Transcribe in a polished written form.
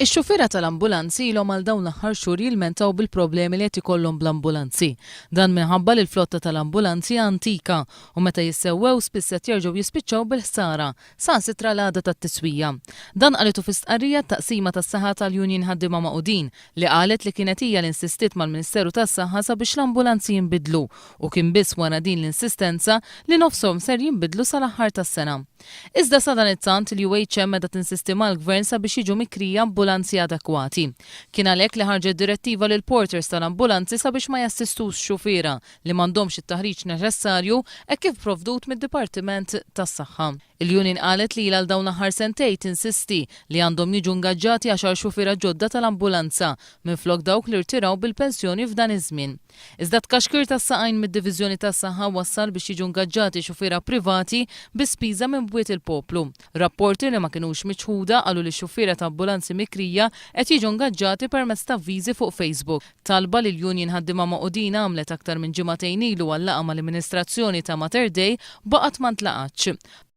Ix-xufiera tal-ambulanzi ilhom għal dawn l-aħħar xhur jilmentaw bil-problemi li qed ikollhom bl-ambulanzi. Dan minħabba li l-flotta tal-ambulanzi antika u meta jissewwew spiss qed jerġgħu jispiċċaw bil-ħsara saħansitra l-għada tat-tiswija. Dan qalitu fi stqarrija taqsima tas-saħħa tal-Union ħaddiema Maqudin li qalet li kienet hija li insistiet mal-Ministeru tas-Saħħa sabiex l-ambulanzi jinbidlu u kien biss wara din l-insistenza li nofshom ser jinbidlu sal-aħħar tas-sena. Iżda sa dan it-tant il-UHM meta tinsisti mal-Gvern sabiex jiġu mikrija ambulanzi adekwati. Kien għalhekk li ħarġet direttiva lil porters tal-ambulanzi sabiex ma jassistux xufiera li m'għandhomx it-taħriġ neċessarju hekk kif provdut mid-Dipartiment tas-Saħħa. Il-Union qalet li għal dawn l-aħħar sentej tinsisti li għandhom jiġu ngaġġati 10 xufiera ġodda tal-ambulanza minflok dawk li rtiraw bil-pensjoni f'dan iż-żmien. Iżda tkaxkir tas-saqajn mid-Diviżjoni tas-Saħħa wassal biex jiġu ngaġġati xufiera privati bi spiża minn bwiet il-poplu. Rapporti li ma kinux miċħuda qalu li xufiera ta' ambulanzi mikrija qed jiġu ngaġġati permezz ta' avviżi fuq Facebook. Talba li l-Union ħaddiema Maqudin għamlet aktar minn ġimagħtejn ilu għal laqgħa mal-Amministrazzjoni ta' Mater Dei baqgħet ma ntlaqatx.